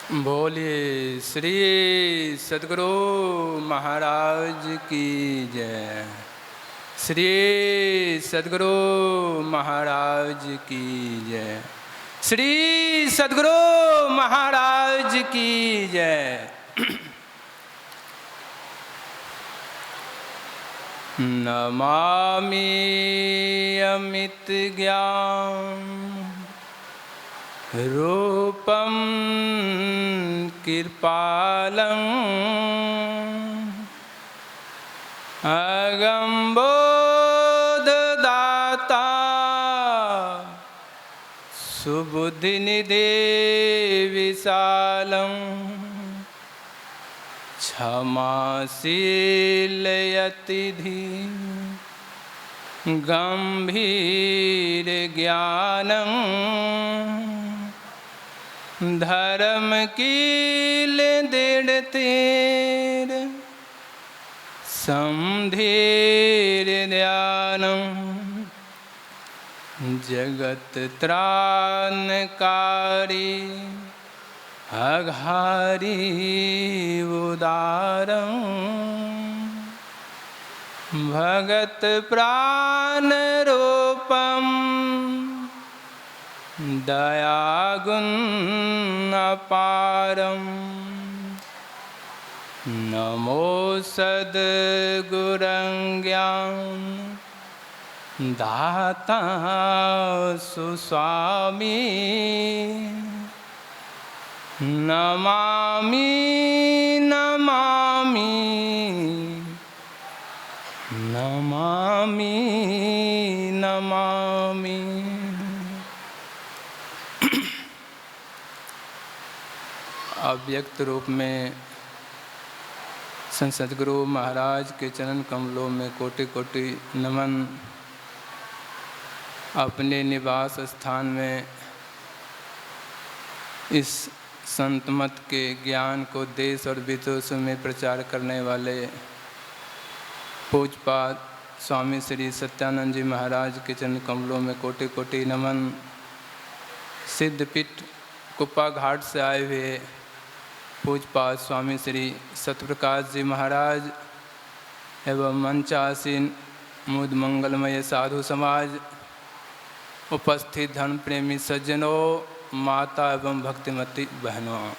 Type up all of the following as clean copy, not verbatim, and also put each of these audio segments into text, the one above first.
बोलिए श्री सद्गुरु महाराज की जय। श्री सद्गुरु महाराज की जय। श्री सद्गुरु महाराज की जय। नमामि अमित ज्ञान रूपं कृपालं अगम्बोधदाता सुबुद्धिनिधे विशालं क्षमाशीलयतिधि गंभीर ज्ञानं धर्म कील दृढ़ तीर समधीर ध्यानम जगत त्राणकारी अघारी उदारम भगत प्राण रूपम दयागुण अपारम नमो सद्गुरं ज्ञान दाता सुस्वामी नमामि नमामि नमामि नमामि। अव्यक्त रूप में संत सद्गुरु महाराज के चरण कमलों में कोटि कोटि नमन। अपने निवास स्थान में इस संत मत के ज्ञान को देश और विदेशों में प्रचार करने वाले पूज्यपाद स्वामी श्री सत्यानंद जी महाराज के चरण कमलों में कोटि कोटि नमन। सिद्धपीठ कुप्पा घाट से आए हुए पूज्यपाद स्वामी श्री सत्यप्रकाश जी महाराज एवं मंचासीन मुद मंगलमय साधु समाज, उपस्थित धर्म प्रेमी सज्जनों, माता एवं भक्तिमती बहनों,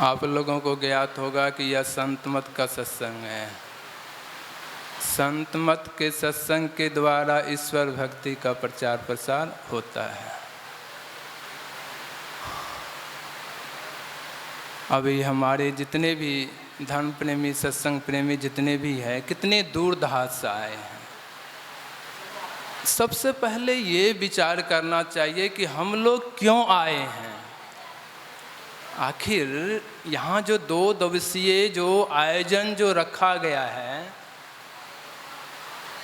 आप लोगों को ज्ञात होगा कि यह संत मत का सत्संग है। संत मत के सत्संग के द्वारा ईश्वर भक्ति का प्रचार प्रसार होता है। अभी हमारे जितने भी धर्म प्रेमी सत्संग प्रेमी जितने भी हैं, कितने दूर दराज से आए हैं। सबसे पहले ये विचार करना चाहिए कि हम लोग क्यों आए हैं। आखिर यहाँ जो 2 दिवसीय जो आयोजन जो रखा गया है,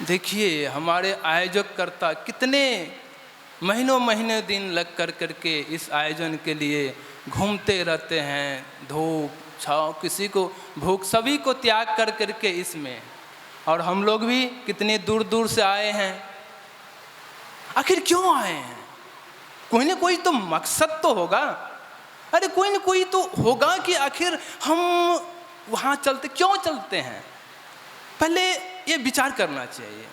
देखिए हमारे आयोजक कर्ता कितने महीनों महीने दिन लग कर करके इस आयोजन के लिए घूमते रहते हैं। धूप छाँव, किसी को भूख, सभी को त्याग कर करके इसमें, और हम लोग भी कितने दूर दूर से आए हैं। आखिर क्यों आए हैं? कोई ना कोई तो मकसद तो होगा। अरे कोई ना कोई तो होगा कि आखिर हम वहाँ चलते क्यों चलते हैं। पहले ये विचार करना चाहिए,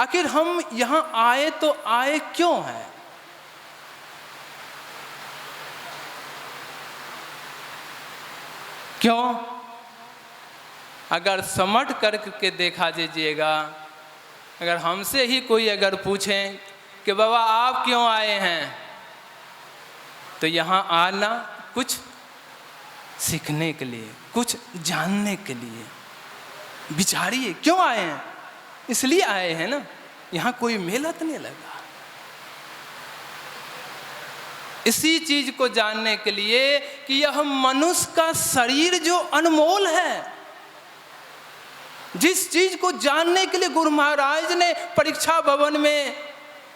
आखिर हम यहाँ आए तो आए क्यों हैं। क्यों? अगर समझ करके देखा दीजिएगा, अगर हमसे ही कोई अगर पूछें कि बाबा आप क्यों आए हैं, तो यहाँ आना कुछ सीखने के लिए, कुछ जानने के लिए। विचारिए क्यों आए हैं। इसलिए आए हैं ना, यहाँ कोई मेला तो नहीं लगा। इसी चीज को जानने के लिए कि यह मनुष्य का शरीर जो अनमोल है, जिस चीज को जानने के लिए गुरु महाराज ने परीक्षा भवन में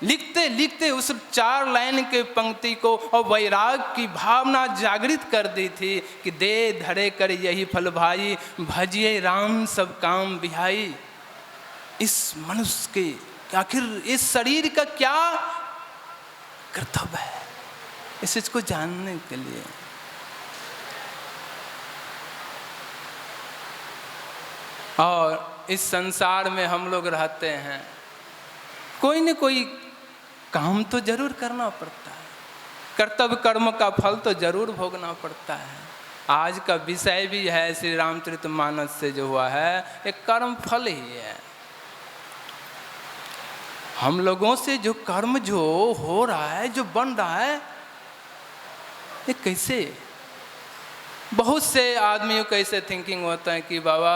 लिखते लिखते उस 4 लाइन के पंक्ति को और वैराग की भावना जागृत कर दी थी कि दे धरे कर यही फल भाई, भजिए राम सब काम बिहाई। इस मनुष्य के आखिर इस शरीर का क्या कर्तव्य है इस चीज को जानने के लिए। और इस संसार में हम लोग रहते हैं, कोई न कोई काम तो जरूर करना पड़ता है, कर्तव्य कर्म का फल तो जरूर भोगना पड़ता है। आज का विषय भी है श्री रामचरितमानस से जो हुआ है, एक कर्म फल ही है। हम लोगों से जो कर्म जो हो रहा है, जो बन रहा है, ये कैसे? बहुत से आदमियों को ऐसे थिंकिंग होता है कि बाबा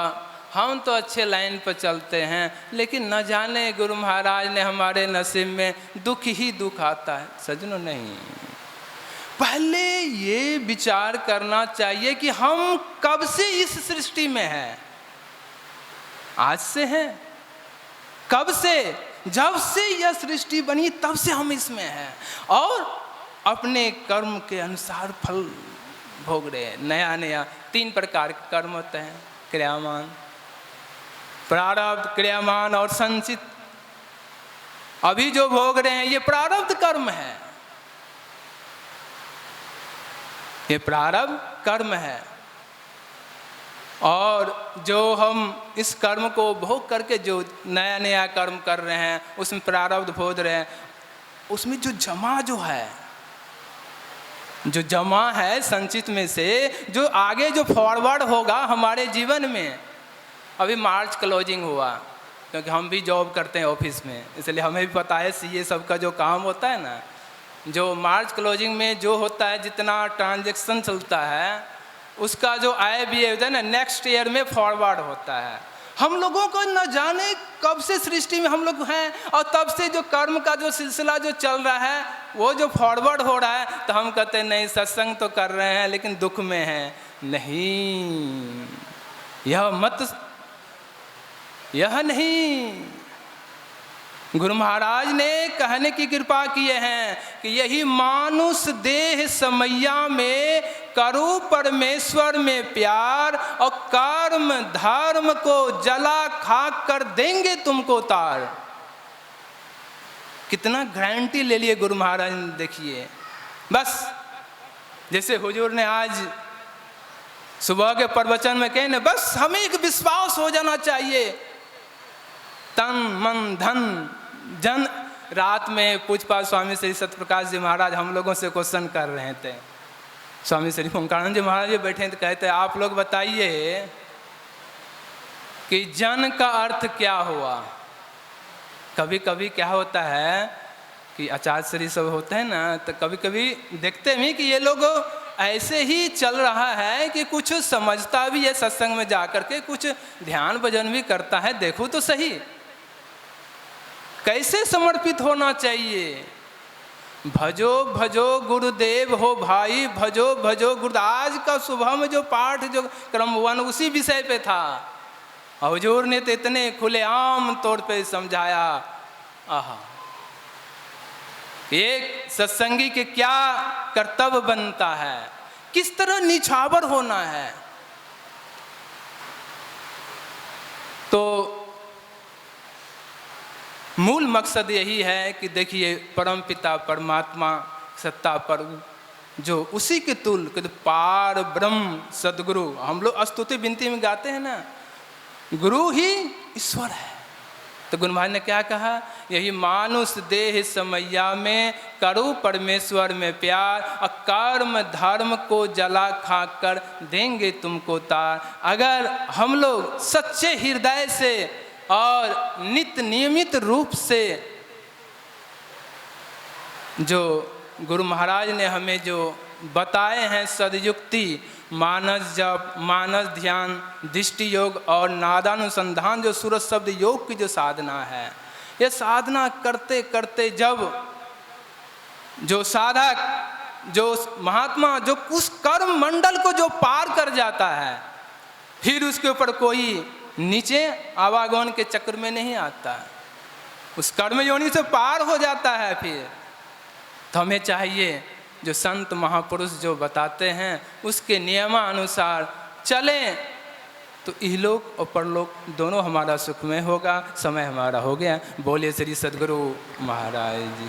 हम तो अच्छे लाइन पर चलते हैं, लेकिन न जाने गुरु महाराज ने हमारे नसीब में दुख ही दुख आता है। सजनों, नहीं, पहले ये विचार करना चाहिए कि हम कब से इस सृष्टि में हैं। आज से हैं? कब से? जब से यह सृष्टि बनी तब से हम इसमें हैं, और अपने कर्म के अनुसार फल भोग रहे हैं। नया नया 3 प्रकार के कर्म होते हैं, क्रियामान, प्रारब्ध, क्रियामान और संचित। अभी जो भोग रहे हैं ये प्रारब्ध कर्म है, ये प्रारब्ध कर्म है। और जो हम इस कर्म को भोग करके जो नया नया कर्म कर रहे हैं, उसमें प्रारब्ध भोग रहे हैं, उसमें जो जमा जो है, जो जमा है संचित में से, जो आगे जो फॉरवर्ड होगा हमारे जीवन में। अभी मार्च क्लोजिंग हुआ, क्योंकि हम भी जॉब करते हैं ऑफिस में, इसलिए हमें भी पता है सीए सब का जो काम होता है ना, जो मार्च क्लोजिंग में जो होता है, जितना ट्रांजैक्शन चलता है, उसका जो आय भी है ना, नेक्स्ट ईयर में फॉरवर्ड होता है। हम लोगों को न जाने कब से सृष्टि में हम लोग हैं, और तब से जो कर्म का जो सिलसिला जो चल रहा है वो जो फॉरवर्ड हो रहा है, तो हम कहते हैं नहीं सत्संग तो कर रहे हैं लेकिन दुख में हैं। नहीं, यह नहीं। गुरु महाराज ने कहने की कृपा किए हैं कि यही मानुष देह समैया में करो परमेश्वर में प्यार, और कर्म धर्म को जला खाक कर देंगे तुमको तार। कितना गारंटी ले लिए गुरु महाराज ने, देखिए। बस जैसे हुजूर ने आज सुबह के प्रवचन में कहे ना, बस हमें एक विश्वास हो जाना चाहिए, तन मन धन जन। रात में पूजपा स्वामी श्री सत्यप्रकाश जी महाराज हम लोगों से क्वेश्चन कर रहे थे। स्वामी श्री ओंकारानंद जी महाराज जी बैठे तो कहते आप लोग बताइए कि जन का अर्थ क्या हुआ। कभी कभी क्या होता है कि आचार्य श्री सब होते हैं ना, तो कभी कभी देखते हैं कि ये लोग ऐसे ही चल रहा है कि कुछ समझता भी है, सत्संग में जाकर के कुछ ध्यान भजन भी करता है। देखो तो सही कैसे समर्पित होना चाहिए। भजो भजो गुरुदेव हो भाई, भजो भजो गुरु। आज का सुबह में जो पाठ जो क्रमवन उसी विषय पे था। हुजूर ने तो इतने खुलेआम तौर पे समझाया। आहा, एक सत्संगी के क्या कर्तव्य बनता है, किस तरह निछावर होना है। तो मूल मकसद यही है कि देखिए परम पिता परमात्मा सत्ता पर जो उसी के तुल पार ब्रह्म सदगुरु, हम लोग स्तुति विनती में गाते हैं ना, गुरु ही ईश्वर है। तो गुरु महाराज ने क्या कहा, यही मानुष देह समैया में करो परमेश्वर में प्यार, और कर्म धर्म को जला खाक कर देंगे तुमको तार। अगर हम लोग सच्चे हृदय से और नित्य नियमित रूप से जो गुरु महाराज ने हमें जो बताए हैं सदयुक्ति, मानस जप, मानस ध्यान, दृष्टि योग और नादानुसंधान, जो सूरज शब्द योग की जो साधना है, ये साधना करते करते जब जो साधक जो महात्मा जो उस कर्म मंडल को जो पार कर जाता है, फिर उसके ऊपर कोई नीचे आवागमन के चक्र में नहीं आता, उस कर्म योनि से पार हो जाता है। फिर तो हमें चाहिए जो संत महापुरुष जो बताते हैं उसके नियमानुसार चलें, तो इहलोक और परलोक दोनों हमारा सुखमय होगा। समय हमारा हो गया। बोलिए श्री सद्गुरु महाराज जी।